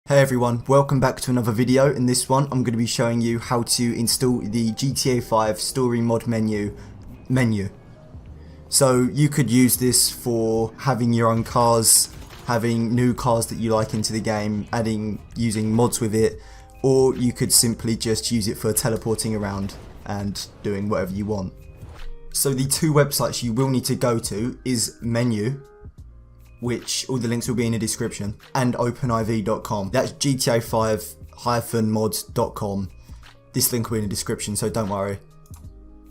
Hey everyone, welcome back to another video. In this one I'm going to be showing you how to install the GTA 5 story mod Menyoo. So you could use this for having your own cars, having new cars that you like into the game, using mods with it, or you could simply just use it for teleporting around and doing whatever you want. So the two websites you will need to go to is Menyoo, which all the links will be in the description, and OpenIV.com. That's GTA5-mods.com. This link will be in the description, so don't worry.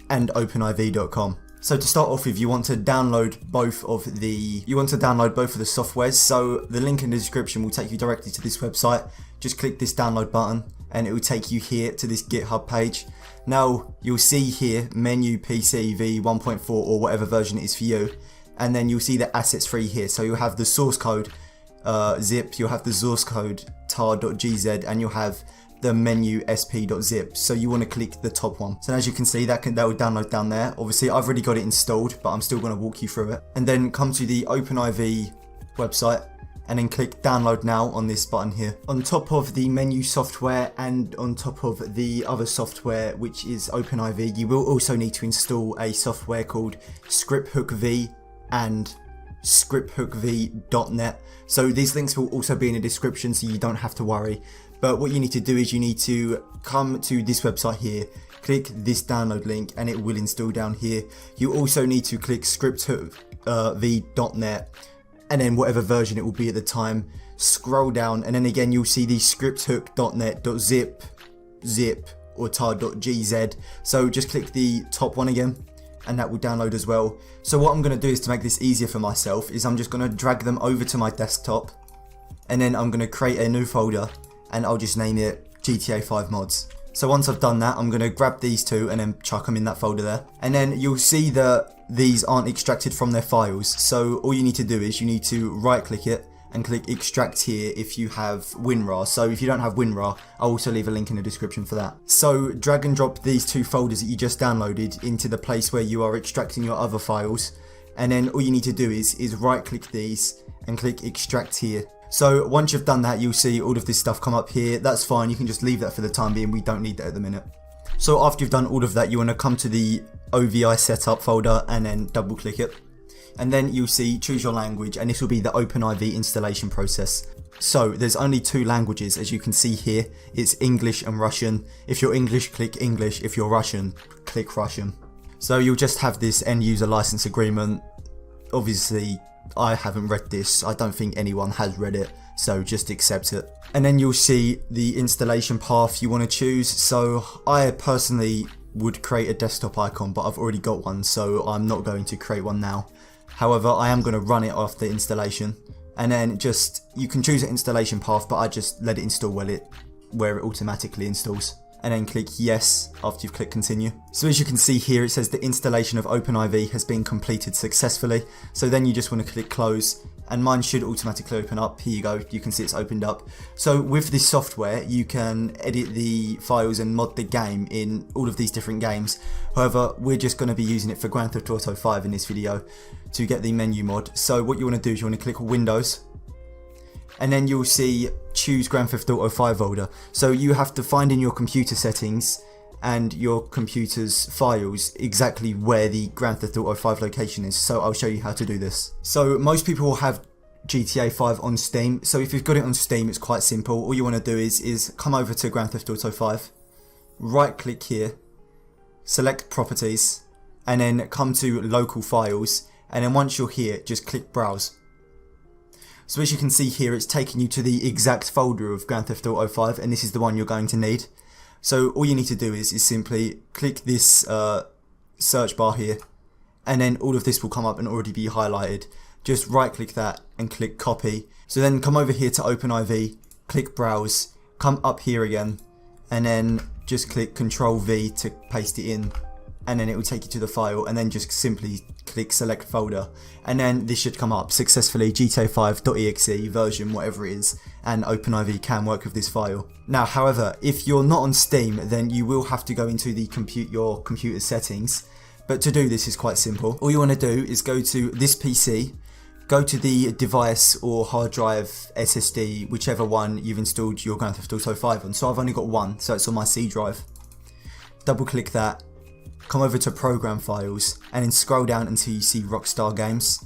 And OpenIV.com. So to start off with, you want to download both of the softwares. So the link in the description will take you directly to this website. Just click this download button and it will take you here to this GitHub page. Now you'll see here Menyoo PC v1.4 or whatever version it is for you. And then you'll see the assets free here. So you'll have the source code zip, you'll have the source code tar.gz, and you'll have the Menyoo sp.zip. So you want to click the top one. So as you can see, that will download down there. Obviously I've already got it installed, but I'm still going to walk you through it. And then come to the OpenIV website and then click download now on this button here. On top of the Menyoo software and on top of the other software, which is OpenIV, you will also need to install a software called ScriptHookV and ScriptHookV.net. So these links will also be in the description, so you don't have to worry. But what you need to do is you need to come to this website here, click this download link, and it will install down here. You also need to click ScriptHookV.net and then whatever version it will be at the time. Scroll down and then again you'll see the ScriptHook.net.zip or tar.gz. So just click the top one again, and that will download as well. So what I'm going to do is, to make this easier for myself, is I'm just going to drag them over to my desktop, and then I'm going to create a new folder and I'll just name it GTA 5 mods. So once I've done that, I'm going to grab these two and then chuck them in that folder there. And then you'll see that these aren't extracted from their files. So all you need to do is you need to right click it and click extract here if you have WinRAR. So if you don't have WinRAR, I'll also leave a link in the description for that. So drag and drop these two folders that you just downloaded into the place where you are extracting your other files, and then all you need to do is right click these and click extract here. So once you've done that, you'll see all of this stuff come up here. That's fine, you can just leave that for the time being, we don't need that at the minute. So after you've done all of that, you want to come to the OVI setup folder and then double click it. And then you'll see choose your language, and this will be the OpenIV installation process. So there's only two languages, as you can see here. It's English and Russian. If you're English, click English. If you're Russian, click Russian. So you'll just have this end user license agreement. Obviously I haven't read this, I don't think anyone has read it, so just accept it. And then you'll see the installation path you want to choose. So I personally would create a desktop icon, but I've already got one, so I'm not going to create one now. However, I am going to run it after installation, and then you can choose an installation path, but I just let it install where it automatically installs. And then click yes after you've clicked continue. So as you can see here, it says the installation of OpenIV has been completed successfully. So then you just want to click close, and mine should automatically open up. Here you go, you can see it's opened up. So with this software you can edit the files and mod the game in all of these different games. However, we're just going to be using it for Grand Theft Auto 5 in this video to get the Menyoo mod. So what you want to do is you want to click Windows, and then you'll see choose Grand Theft Auto 5 folder. So you have to find in your computer settings and your computer's files exactly where the Grand Theft Auto 5 location is. So I'll show you how to do this. So most people will have GTA 5 on Steam. So if you've got it on Steam, it's quite simple. All you want to do is come over to Grand Theft Auto 5, right click here, select properties, and then come to local files, and then once you're here, just click browse. So as you can see here, it's taking you to the exact folder of Grand Theft Auto 5, and this is the one you're going to need. So all you need to do is simply click this search bar here, and then all of this will come up and already be highlighted. Just right click that and click copy. So then come over here to OpenIV, click browse, come up here again, and then just click Ctrl V to paste it in, and then it will take you to the file, and then just simply click select folder, and then this should come up successfully GTA5.exe version whatever it is, and OpenIV can work with this file. Now however, if you're not on Steam, then you will have to go into the your computer settings, but to do this is quite simple. All you want to do is go to this PC, go to the device or hard drive SSD, whichever one you've installed your Grand Theft Auto 5 on. So I've only got one, so it's on my C drive. Double click that, come over to program files, and then scroll down until you see Rockstar Games.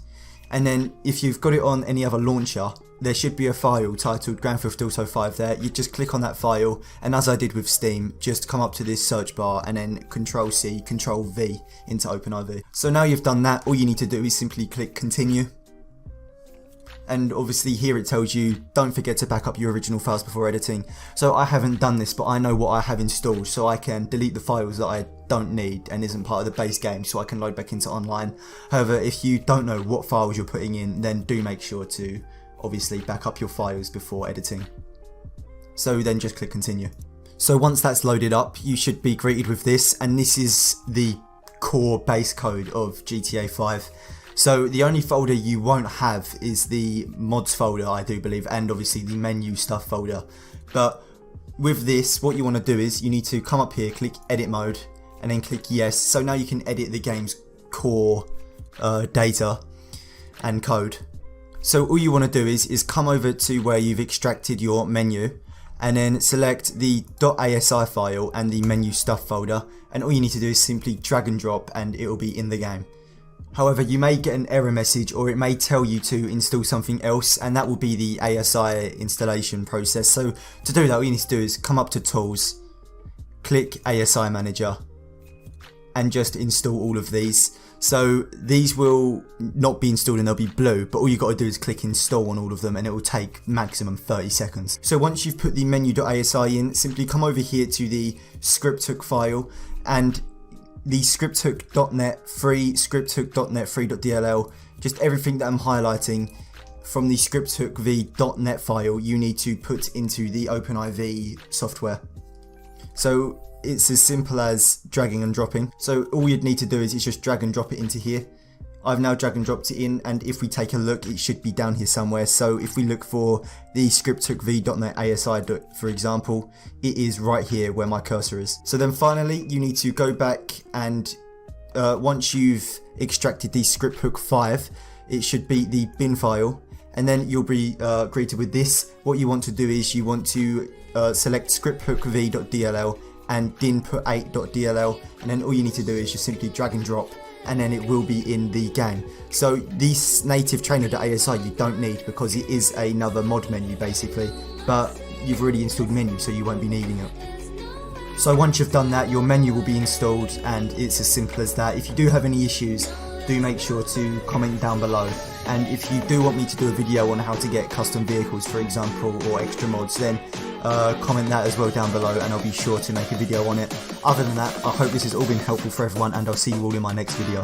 And then if you've got it on any other launcher, there should be a file titled Grand Theft Auto 5 there. You just click on that file, and as I did with Steam, just come up to this search bar and then Control-C, Control-V into OpenIV. So now you've done that, all you need to do is simply click Continue. And obviously here it tells you don't forget to back up your original files before editing. So I haven't done this, but I know what I have installed, so I can delete the files that I don't need and isn't part of the base game, so I can load back into online. However, if you don't know what files you're putting in, then do make sure to obviously back up your files before editing. So then just click Continue. So once that's loaded up, you should be greeted with this, and this is the core base code of GTA 5. So the only folder you won't have is the mods folder, I do believe, and obviously the Menyoo stuff folder. But with this, what you want to do is you need to come up here, click edit mode, and then click yes. So now you can edit the game's core data and code. So all you want to do is come over to where you've extracted your Menyoo, and then select the .asi file and the Menyoo stuff folder, and all you need to do is simply drag and drop and it will be in the game. However, you may get an error message, or it may tell you to install something else, and that will be the ASI installation process. So to do that, all you need to do is come up to Tools, click ASI Manager, and just install all of these. So these will not be installed and they'll be blue, but all you've got to do is click install on all of them and it will take maximum 30 seconds. So once you've put the Menyoo.asi in, simply come over here to the scripthook file, and the scripthook.net free, scripthook.net free.dll, just everything that I'm highlighting from the scripthook.net file you need to put into the OpenIV software. So it's as simple as dragging and dropping. So all you'd need to do is just drag and drop it into here. I've now drag and dropped it in, and if we take a look, it should be down here somewhere. So if we look for the scripthook.net ASI, for example, it is right here where my cursor is. So then finally, you need to go back and once you've extracted the scripthook 5, it should be the bin file, and then you'll be greeted with this. What you want to do is you want to select scripthookv.dll and dinput8.dll, and then all you need to do is just simply drag and drop, and then it will be in the game. So this native trainer.asi you don't need, because it is another mod menu basically, but you've already installed Menyoo, so you won't be needing it. So once you've done that, your Menyoo will be installed, and it's as simple as that. If you do have any issues, do make sure to comment down below. And if you do want me to do a video on how to get custom vehicles, for example, or extra mods, then comment that as well down below, and I'll be sure to make a video on it. Other than that, I hope this has all been helpful for everyone, and I'll see you all in my next video.